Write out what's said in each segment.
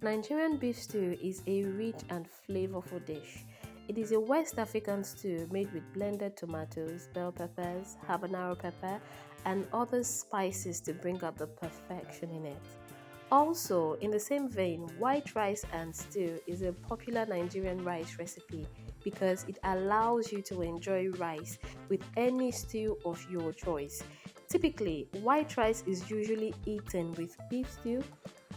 Nigerian beef stew is a rich and flavorful dish. It is a West African stew made with blended tomatoes, bell peppers, habanero pepper, and other spices to bring out the perfection in it. Also, in the same vein, white rice and stew is a popular Nigerian rice recipe because it allows you to enjoy rice with any stew of your choice. Typically, white rice is usually eaten with beef stew,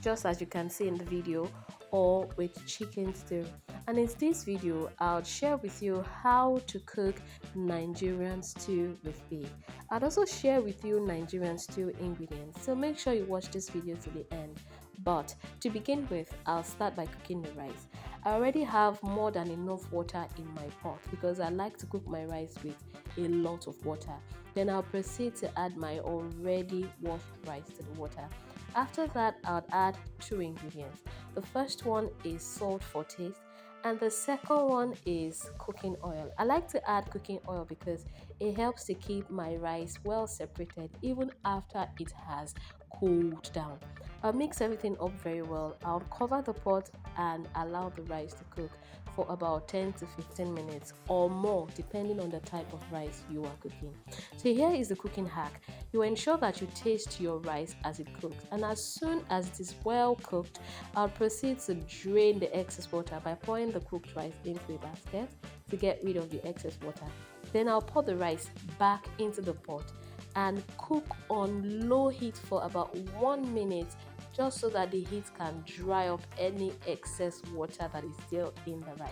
just as you can see in the video, or with chicken stew. And in this video, I'll share with you how to cook Nigerian stew with beef. I'd also share with you Nigerian stew ingredients, so make sure you watch this video to the end. But to begin with, I'll start by cooking the rice. I already have more than enough water in my pot because I like to cook my rice with a lot of water. Then I'll proceed to add my already washed rice to the water. After that, I'll add two ingredients. The first one is salt for taste, and the second one is cooking oil. I like to add cooking oil because it helps to keep my rice well separated even after it has cooled down. I'll mix everything up very well. I'll cover the pot and allow the rice to cook for about 10 to 15 minutes or more depending on the type of rice you are cooking. So here is the cooking hack. You ensure that you taste your rice as it cooks, and as soon as it is well cooked, I'll proceed to drain the excess water by pouring the cooked rice into a basket to get rid of the excess water. Then I'll pour the rice back into the pot and cook on low heat for about 1 minute, just so that the heat can dry up any excess water that is still in the rice.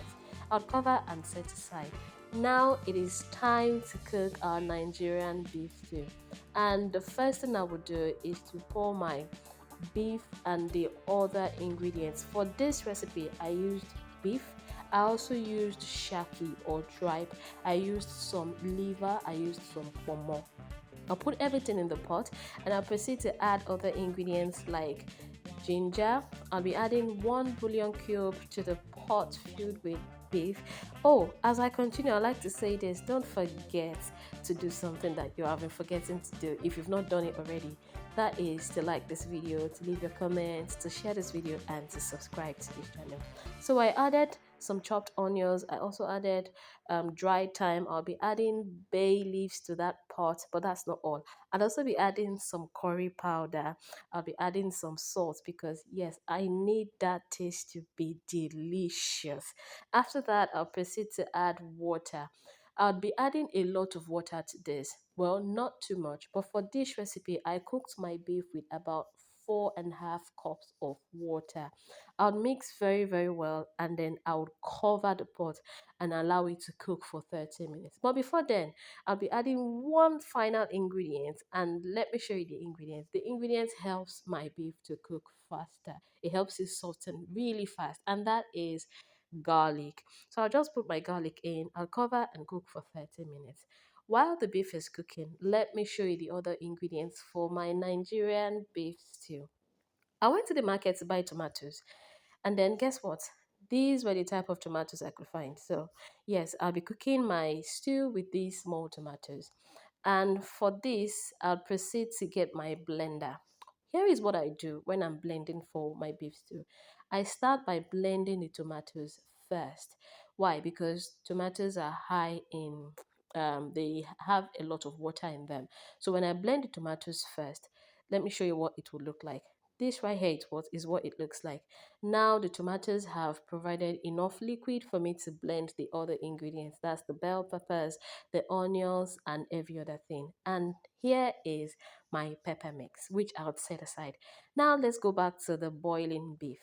I'll cover and set aside. Now it is time to cook our Nigerian beef stew. And the first thing I would do is to pour my beef and the other ingredients. For this recipe, I used beef. I also used shaki or tripe. I used some liver. I used some pomo. I'll put everything in the pot and I'll proceed to add other ingredients like ginger. I'll be adding one bullion cube to the pot filled with beef. Oh, as I continue, I like to say this: don't forget to do something that you have been forgetting to do if you've not done it already. That is to like this video, to leave your comments, to share this video, and to subscribe to this channel. So I added some chopped onions. I also added dried thyme. I'll be adding bay leaves to that pot, but that's not all. I'll also be adding some curry powder. I'll be adding some salt because yes, I need that taste to be delicious. After that, I'll proceed to add water. I'll be adding a lot of water to this. Well, not too much, but for this recipe, I cooked my beef with about 4.5 cups of water. I'll mix very well, and then I'll cover the pot and allow it to cook for 30 minutes. But before then, I'll be adding one final ingredient, and let me show you the ingredients. The ingredients helps my beef to cook faster. It helps it soften really fast, and that is garlic. So I'll just put my garlic in, I'll cover and cook for 30 minutes. While the beef is cooking, let me show you the other ingredients for my Nigerian beef stew. I went to the market to buy tomatoes, and then guess what? These were the type of tomatoes I could find. So, yes, I'll be cooking my stew with these small tomatoes. And for this, I'll proceed to get my blender. Here is what I do when I'm blending for my beef stew. I start by blending the tomatoes first. Why? Because tomatoes are high in, they have a lot of water in them. So when I blend the tomatoes first, let me show you what it will look like. This right here is what it looks like. Now the tomatoes have provided enough liquid for me to blend the other ingredients. That's the bell peppers, the onions, and every other thing. And here is my pepper mix, which I'll set aside. Now let's go back to the boiling beef.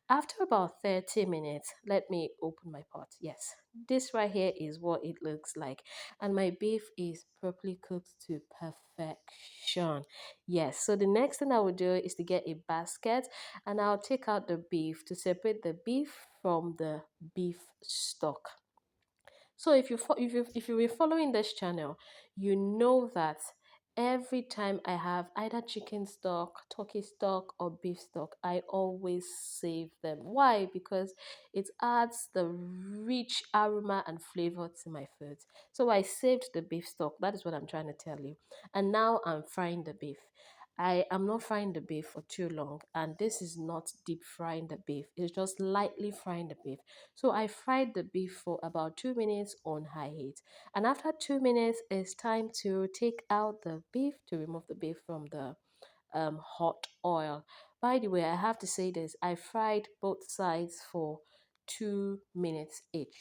After about 30 minutes, let me open my pot. Yes, this right here is what it looks like. And my beef is properly cooked to perfection. Yes, so the next thing I will do is to get a basket and I'll take out the beef to separate the beef from the beef stock. So if you were following this channel, you know that every time I have either chicken stock, turkey stock, or beef stock, I always save them. Why? Because it adds the rich aroma and flavor to my foods. So I saved the beef stock. That is what I'm trying to tell you. And now I'm frying the beef. I am not frying the beef for too long, and this is not deep frying the beef, it's just lightly frying the beef. So I fried the beef for about 2 minutes on high heat, and after 2 minutes, it's time to take out the beef to remove the beef from the hot oil. By the way, I have to say this, I fried both sides for 2 minutes each.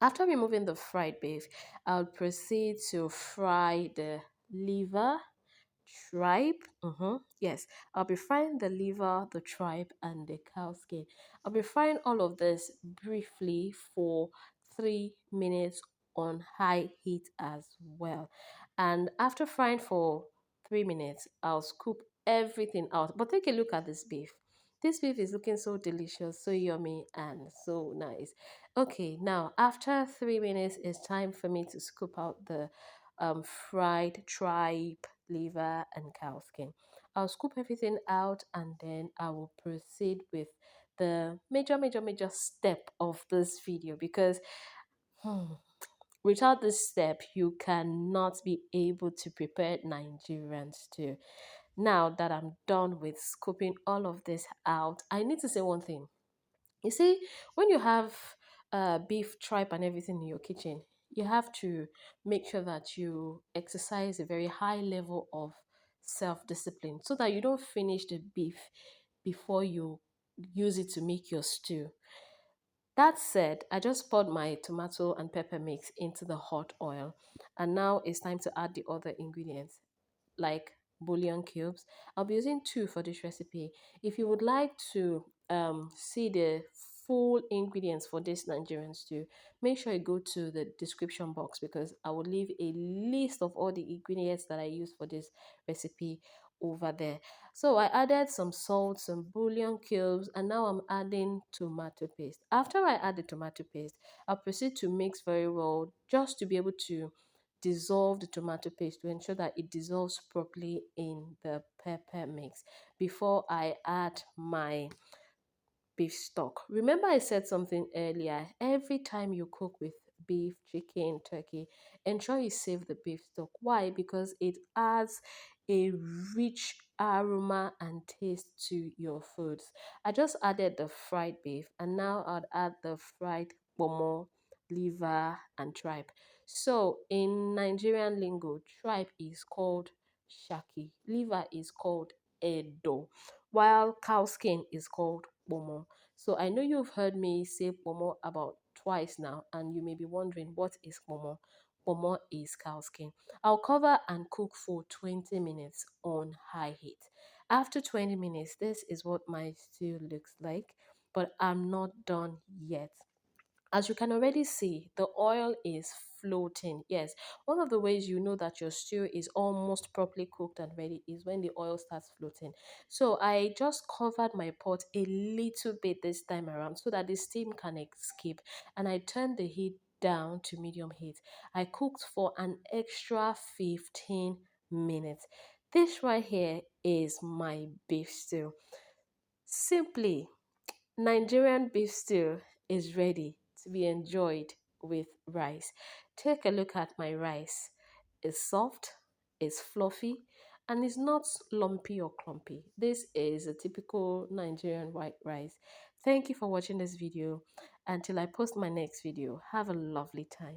After removing the fried beef, I'll proceed to fry the liver, tripe. Yes, I'll be frying the liver, the tripe, and the cow skin. I'll be frying all of this briefly for 3 minutes on high heat as well. And after frying for 3 minutes, I'll scoop everything out. But take a look at this beef. This beef is looking so delicious, so yummy, and so nice. Okay, now after 3 minutes, it's time for me to scoop out the fried tripe, liver, and cow skin. I'll scoop everything out and then I will proceed with the major step of this video because hmm, without this step, you cannot be able to prepare Nigerian stew. Now that I'm done with scooping all of this out, I need to say one thing. You see, when you have beef, tripe, and everything in your kitchen, you have to make sure that you exercise a very high level of self discipline so that you don't finish the beef before you use it to make your stew. That said, I just poured my tomato and pepper mix into the hot oil, and now it's time to add the other ingredients like bullion cubes. I'll be using two for this recipe. If you would like to see the full ingredients for this Nigerian stew, make sure you go to the description box because I will leave a list of all the ingredients that I use for this recipe over there. So I added some salt, some bullion cubes, and now I'm adding tomato paste. After I add the tomato paste, I'll proceed to mix very well just to be able to dissolve the tomato paste to ensure that it dissolves properly in the pepper mix before I add my beef stock. Remember, I said something earlier. Every time you cook with beef, chicken, turkey, ensure you save the beef stock. Why? Because it adds a rich aroma and taste to your foods. I just added the fried beef, and now I'll add the fried pomo, liver, and tripe. So, in Nigerian lingo, tripe is called shaki, liver is called edo, while cow skin is called pomo. So I know you've heard me say pomo about twice now, and you may be wondering what is pomo. Pomo is cow skin. I'll cover and cook for 20 minutes on high heat. After 20 minutes, this is what my stew looks like, but I'm not done yet. As you can already see, the oil is floating. Yes, one of the ways you know that your stew is almost properly cooked and ready is when the oil starts floating. So I just covered my pot a little bit this time around so that the steam can escape, and I turned the heat down to medium heat. I cooked for an extra 15 minutes. This right here is my beef stew. Simply, Nigerian beef stew is ready to be enjoyed with rice. Take a look at my rice. It's soft, it's fluffy, and it's not lumpy or clumpy. This is a typical Nigerian white rice. Thank you for watching this video. Until I post my next video, have a lovely time.